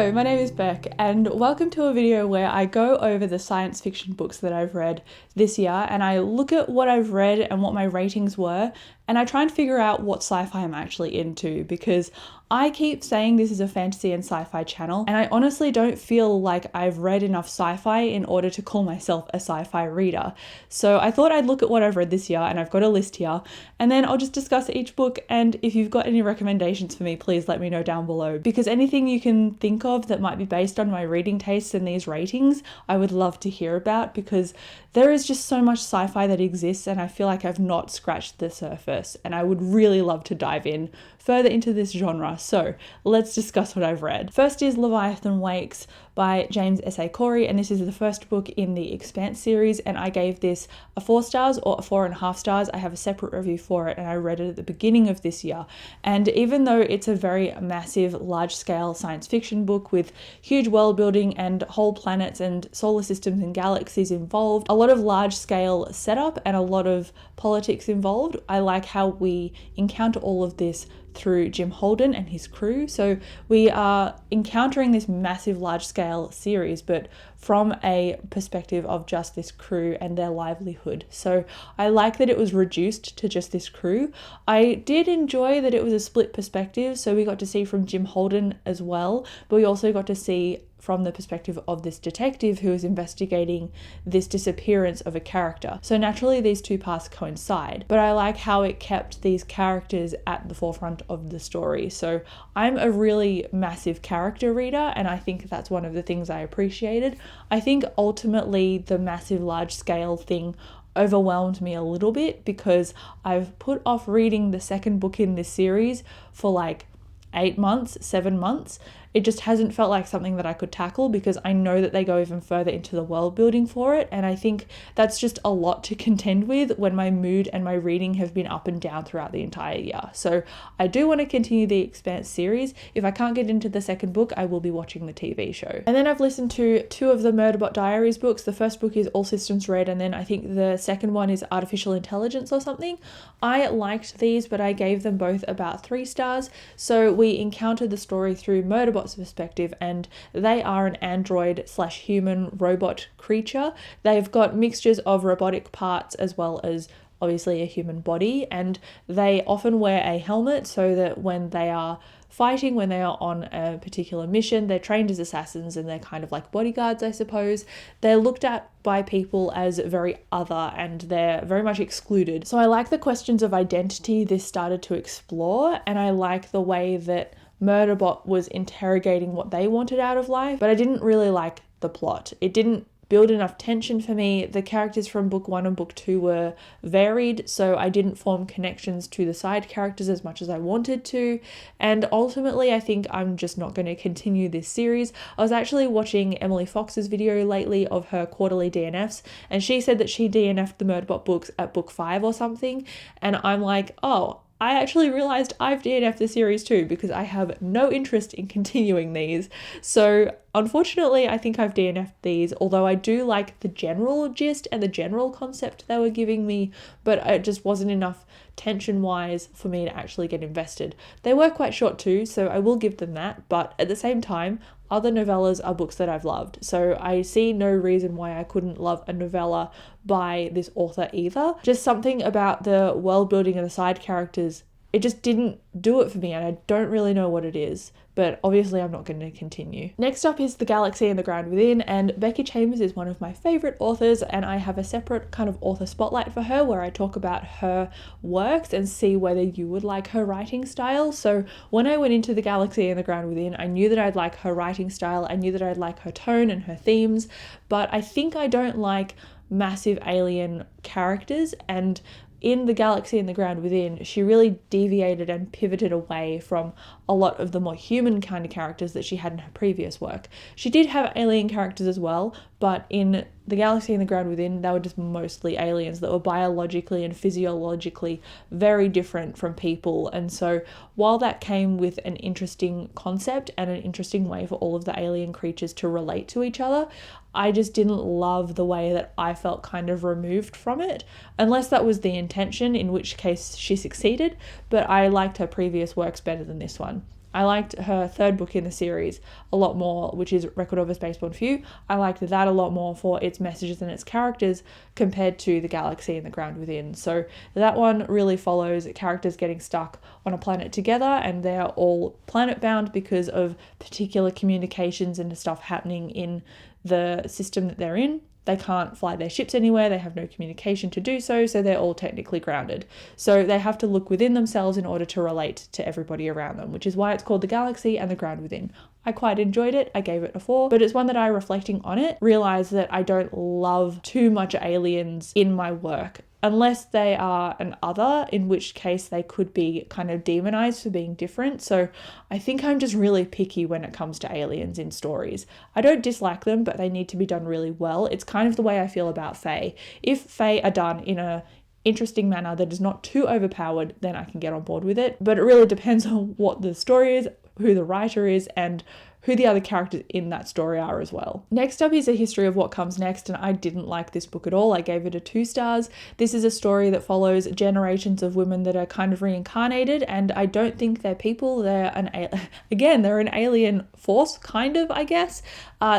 Hello, my name is Beck and welcome to a video where I go over the science fiction books that I've read this year and I look at what I've read and what my ratings were and I try and figure out what sci-fi I'm actually into, because I keep saying this is a fantasy and sci-fi channel and I honestly don't feel like I've read enough sci-fi in order to call myself a sci-fi reader. So I thought I'd look at what I've read this year, and I've got a list here, and then I'll just discuss each book, and if you've got any recommendations for me, please let me know down below, because anything you can think of that might be based on my reading tastes and these ratings, I would love to hear about, because there is just so much sci-fi that exists and I feel like I've not scratched the surface, and I would really love to dive in further into this genre. So let's discuss what I've read. First is Leviathan Wakes by James S.A. Corey, and this is the first book in the Expanse series, and I gave this a 4 stars or a 4.5 stars. I have a separate review for it and I read it at the beginning of this year, and even though it's a very massive large-scale science fiction book with huge world building and whole planets and solar systems and galaxies involved, a lot of large-scale setup and a lot of politics involved, I like how we encounter all of this through Jim Holden and his crew. So we are encountering this massive large-scale series, but from a perspective of just this crew and their livelihood. So I like that it was reduced to just this crew. I did enjoy that it was a split perspective, so we got to see from Jim Holden as well, but we also got to see from the perspective of this detective who is investigating this disappearance of a character. So naturally these two paths coincide, but I like how it kept these characters at the forefront of the story. So I'm a really massive character reader, and I think that's one of the things I appreciated. I think ultimately the massive large scale thing overwhelmed me a little bit, because I've put off reading the second book in this series for like 8 months, 7 months. It just hasn't felt like something that I could tackle, because I know that they go even further into the world building for it, and I think that's just a lot to contend with when my mood and my reading have been up and down throughout the entire year. So I do want to continue the Expanse series. If I can't get into the second book, I will be watching the TV show. And then I've listened to 2 of the Murderbot Diaries books. The first book is All Systems Red, and then I think the second one is Artificial Intelligence or something. I liked these, but I gave them both about 3 stars. So we encountered the story through Murderbot's perspective, and they are an android/human robot creature. They've got mixtures of robotic parts as well as obviously a human body, and they often wear a helmet so that when they are fighting, when they are on a particular mission, they're trained as assassins and they're kind of like bodyguards, I suppose. They're looked at by people as very other and they're very much excluded. So I like the questions of identity this started to explore, and I like the way that Murderbot was interrogating what they wanted out of life, but I didn't really like the plot. It didn't build enough tension for me. The characters from book 1 and book 2 were varied, so I didn't form connections to the side characters as much as I wanted to, and ultimately I think I'm just not going to continue this series. I was actually watching Emily Fox's video lately of her quarterly DNFs, and she said that she DNF'd the Murderbot books at book 5 or something, and I'm like, oh, I actually realized I've DNF'd the series too, because I have no interest in continuing these. So unfortunately, I think I've DNF'd these, although I do like the general gist and the general concept they were giving me, but it just wasn't enough tension-wise for me to actually get invested. They were quite short too, so I will give them that, but at the same time, other novellas are books that I've loved, so I see no reason why I couldn't love a novella by this author either. Just something about the world building and the side characters, it just didn't do it for me, and I don't really know what it is, but obviously I'm not going to continue. Next up is The Galaxy and the Ground Within, and Becky Chambers is one of my favourite authors, and I have a separate kind of author spotlight for her where I talk about her works and see whether you would like her writing style. So when I went into The Galaxy and the Ground Within, I knew that I'd like her writing style, I knew that I'd like her tone and her themes, but I think I don't like massive alien characters, and in The Galaxy and the Ground Within, she really deviated and pivoted away from a lot of the more human kind of characters that she had in her previous work. She did have alien characters as well, but in The Galaxy and the Ground Within, they were just mostly aliens that were biologically and physiologically very different from people. And so while that came with an interesting concept and an interesting way for all of the alien creatures to relate to each other, I just didn't love the way that I felt kind of removed from it, unless that was the intention, in which case she succeeded, but I liked her previous works better than this one. I liked her third book in the series a lot more, which is Record of a Spaceborne Few. I liked that a lot more for its messages and its characters compared to The Galaxy and The Ground Within. So that one really follows characters getting stuck on a planet together, and they're all planet bound because of particular communications and stuff happening in the system that they're in. They can't fly their ships anywhere, they have no communication to do so, so they're all technically grounded. So they have to look within themselves in order to relate to everybody around them, which is why it's called The Galaxy and The Ground Within. I quite enjoyed it, I gave it a 4, but it's one that I, reflecting on it, realised that I don't love too much aliens in my work. Unless they are an other, in which case they could be kind of demonized for being different. So I think I'm just really picky when it comes to aliens in stories. I don't dislike them, but they need to be done really well. It's kind of the way I feel about Fae. If Fae are done in a interesting manner that is not too overpowered, then I can get on board with it. But it really depends on what the story is, who the writer is, and who the other characters in that story are as well. Next up is a history of what comes next, and I didn't like this book at all. I gave it a 2 stars. This is a story that follows generations of women that are kind of reincarnated, and I don't think they're people. They're they're an alien force, kind of, I guess.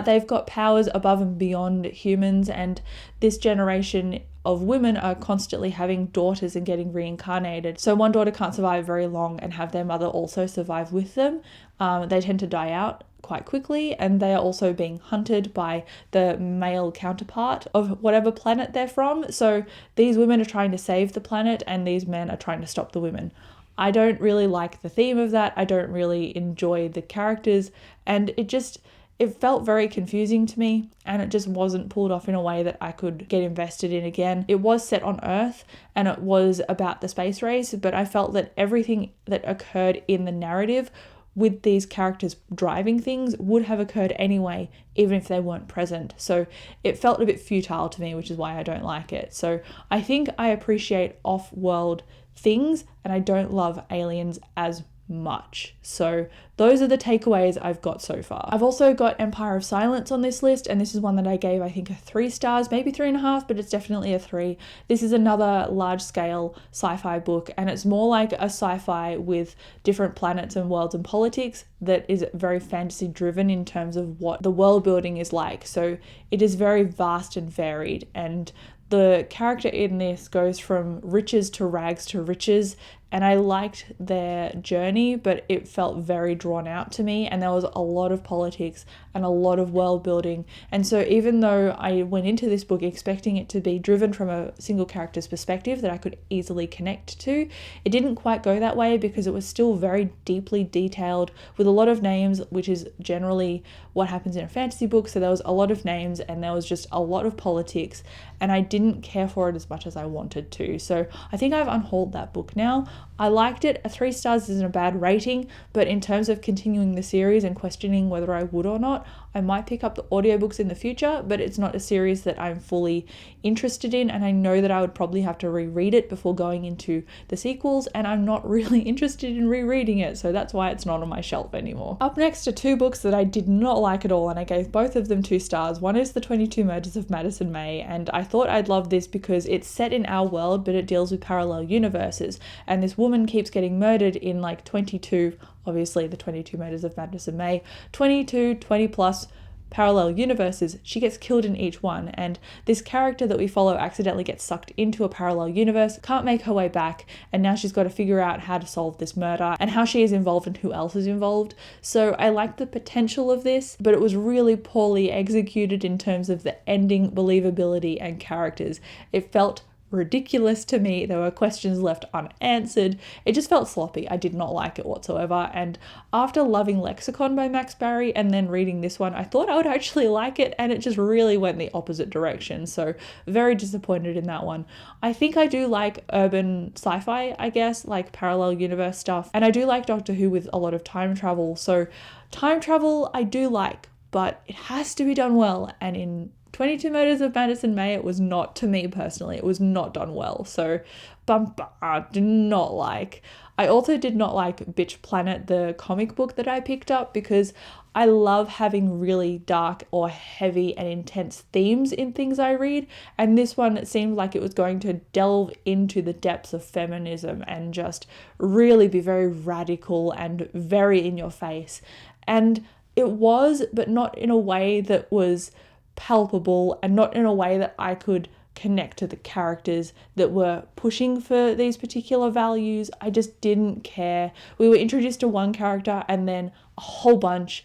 They've got powers above and beyond humans, and this generation of women are constantly having daughters and getting reincarnated. So one daughter can't survive very long and have their mother also survive with them. They tend to die out quite quickly, and they are also being hunted by the male counterpart of whatever planet they're from. So these women are trying to save the planet and these men are trying to stop the women. I don't really like the theme of that. I don't really enjoy the characters, and it felt very confusing to me, and it just wasn't pulled off in a way that I could get invested in again. It was set on Earth and it was about the space race, but I felt that everything that occurred in the narrative with these characters driving things would have occurred anyway, even if they weren't present. So it felt a bit futile to me, which is why I don't like it. So I think I appreciate off-world things, and I don't love aliens as much. So those are the takeaways I've got so far. I've also got Empire of Silence on this list, and this is one that I gave, I think, a 3 stars, maybe 3.5, but it's definitely a 3. This is another large-scale sci-fi book, and it's more like a sci-fi with different planets and worlds and politics that is very fantasy-driven in terms of what the world building is like. So it is very vast and varied, and the character in this goes from riches to rags to riches, and I liked their journey, but it felt very drawn out to me, and there was a lot of politics and a lot of world building. And so even though I went into this book expecting it to be driven from a single character's perspective that I could easily connect to, it didn't quite go that way because it was still very deeply detailed with a lot of names, which is generally what happens in a fantasy book. So there was a lot of names and there was just a lot of politics, and I didn't care for it as much as I wanted to. So I think I've unhauled that book now. I liked it. A 3 stars isn't a bad rating, but in terms of continuing the series and questioning whether I would or not, I might pick up the audiobooks in the future, but it's not a series that I'm fully interested in, and I know that I would probably have to reread it before going into the sequels, and I'm not really interested in rereading it, so that's why it's not on my shelf anymore. Up next are 2 books that I did not like at all, and I gave both of them 2 stars. One is The 22 Murders of Madison May, and I thought I'd love this because it's set in our world, but it deals with parallel universes, and this woman keeps getting murdered in like 22, obviously the 22 Murders of Madison May, 22, 20 plus parallel universes. She gets killed in each one, and this character that we follow accidentally gets sucked into a parallel universe, can't make her way back, and now she's got to figure out how to solve this murder and how she is involved and who else is involved. So I like the potential of this, but it was really poorly executed in terms of the ending, believability, and characters. It felt ridiculous to me. There were questions left unanswered. It just felt sloppy. I did not like it whatsoever. And after loving Lexicon by Max Barry and then reading this one, I thought I would actually like it, and it just really went the opposite direction. So very disappointed in that one. I think I do like urban sci-fi, I guess, like parallel universe stuff. And I do like Doctor Who with a lot of time travel. So time travel I do like, but it has to be done well and in 22 Murders of Madison May, it was not, to me personally, it was not done well. So, did not like. I also did not like Bitch Planet, the comic book that I picked up, because I love having really dark or heavy and intense themes in things I read. And this one seemed like it was going to delve into the depths of feminism and just really be very radical and very in your face. And it was, but not in a way that was palpable and not in a way that I could connect to the characters that were pushing for these particular values. I just didn't care. We were introduced to one character and then a whole bunch.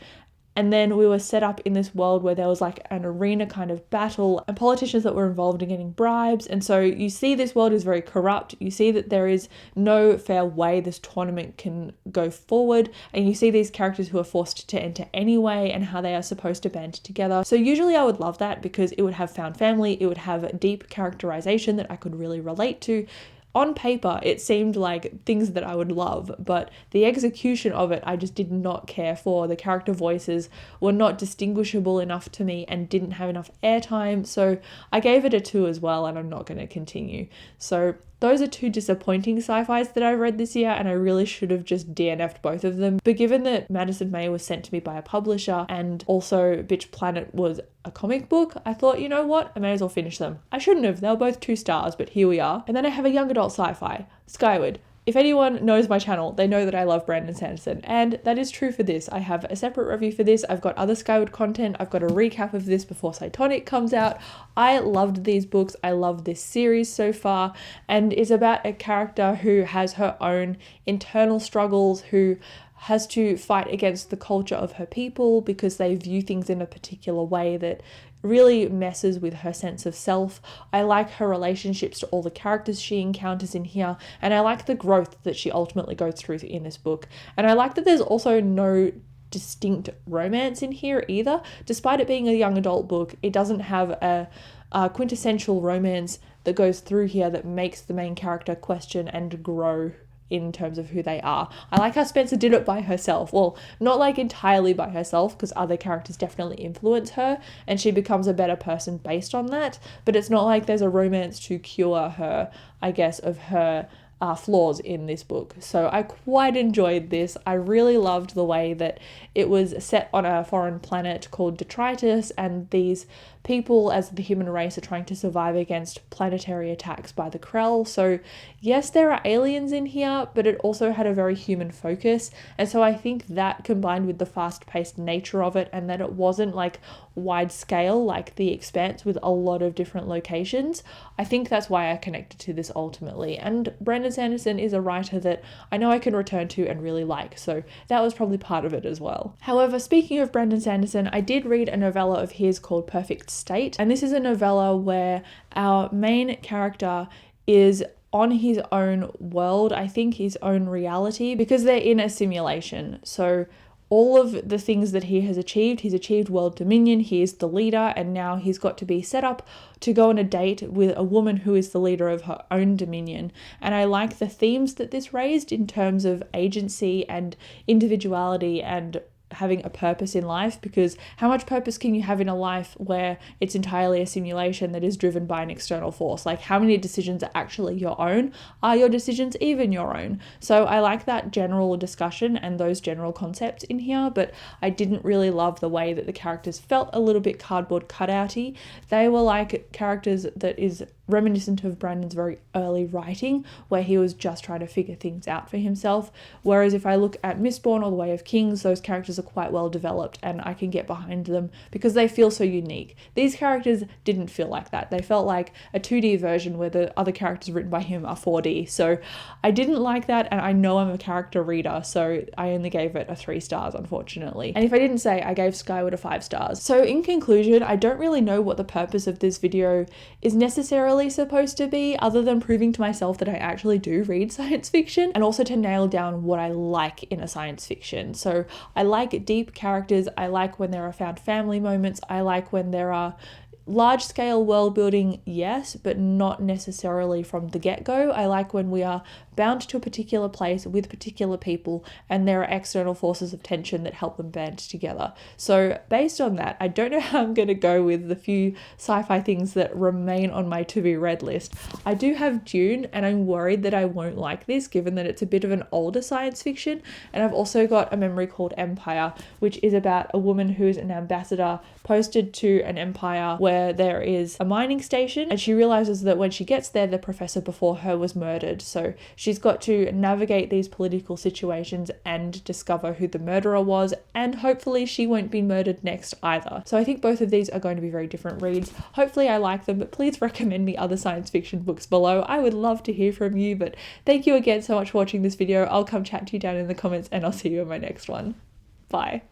And then we were set up in this world where there was like an arena kind of battle and politicians that were involved in getting bribes. And so you see this world is very corrupt. You see that there is no fair way this tournament can go forward. And you see these characters who are forced to enter anyway and how they are supposed to band together. So usually I would love that because it would have found family. It would have deep characterization that I could really relate to. On paper, it seemed like things that I would love, but the execution of it, I just did not care for. The character voices were not distinguishable enough to me and didn't have enough airtime, so I gave it a 2 as well, and I'm not going to continue. So those are 2 disappointing sci-fis that I read this year, and I really should have just DNF'd both of them. But given that Madison May was sent to me by a publisher and also Bitch Planet was a comic book, I thought, you know what, I may as well finish them. I shouldn't have, they were both 2 stars, but here we are. And then I have a young adult sci-fi, Skyward. If anyone knows my channel, they know that I love Brandon Sanderson, and that is true for this. I have a separate review for this. I've got other Skyward content. I've got a recap of this before Cytonic comes out. I loved these books. I love this series so far, and it's about a character who has her own internal struggles, who has to fight against the culture of her people because they view things in a particular way that really messes with her sense of self. I like her relationships to all the characters she encounters in here, and I like the growth that she ultimately goes through in this book. And I like that there's also no distinct romance in here either. Despite it being a young adult book, it doesn't have a quintessential romance that goes through here that makes the main character question and grow in terms of who they are. I like how Spencer did it by herself. Well, not like entirely by herself, because other characters definitely influence her and she becomes a better person based on that, but it's not like there's a romance to cure her, I guess, of her flaws in this book. So I quite enjoyed this. I really loved the way that it was set on a foreign planet called Detritus, and these people as the human race are trying to survive against planetary attacks by the Krell. So yes, there are aliens in here, but it also had a very human focus. And so I think that combined with the fast-paced nature of it, and that it wasn't like wide scale like The Expanse with a lot of different locations, I think that's why I connected to this ultimately. And Brandon Sanderson is a writer that I know I can return to and really like, so that was probably part of it as well. However, speaking of Brandon Sanderson, I did read a novella of his called Perfect State, and this is a novella where our main character is on his own world, I think his own reality, because they're in a simulation. So all of the things that he has achieved, he's achieved world dominion, he is the leader, and now he's got to be set up to go on a date with a woman who is the leader of her own dominion. And I like the themes that this raised in terms of agency and individuality and having a purpose in life, because how much purpose can you have in a life where it's entirely a simulation that is driven by an external force? Like, how many decisions are actually your own? Are your decisions even your own? So I like that general discussion and those general concepts in here, but I didn't really love the way that the characters felt a little bit cardboard cutouty. They were like characters that is reminiscent of Brandon's very early writing, where he was just trying to figure things out for himself. Whereas if I look at Mistborn or The Way of Kings, those characters are quite well developed and I can get behind them because they feel so unique. These characters didn't feel like that. They felt like a 2D version where the other characters written by him are 4D. So I didn't like that, and I know I'm a character reader, so I only gave it a 3 stars, unfortunately. And if I didn't say, I gave Skyward a 5 stars. So in conclusion, I don't really know what the purpose of this video is necessarily supposed to be, other than proving to myself that I actually do read science fiction, and also to nail down what I like in a science fiction. So I like deep characters, I like when there are found family moments, I like when there are Large scale world building, yes, but not necessarily from the get-go. I like when we are bound to a particular place with particular people and there are external forces of tension that help them band together. So based on that, I don't know how I'm going to go with the few sci-fi things that remain on my to be read list. I do have Dune, and I'm worried that I won't like this given that it's a bit of an older science fiction. And I've also got a memory called Empire, which is about a woman who's an ambassador posted to an empire where there is a mining station, and she realizes that when she gets there, the professor before her was murdered. So she's got to navigate these political situations and discover who the murderer was, and hopefully she won't be murdered next either. So I think both of these are going to be very different reads. Hopefully I like them, but please recommend me other science fiction books below. I would love to hear from you, but thank you again so much for watching this video. I'll come chat to you down in the comments, and I'll see you in my next one. Bye.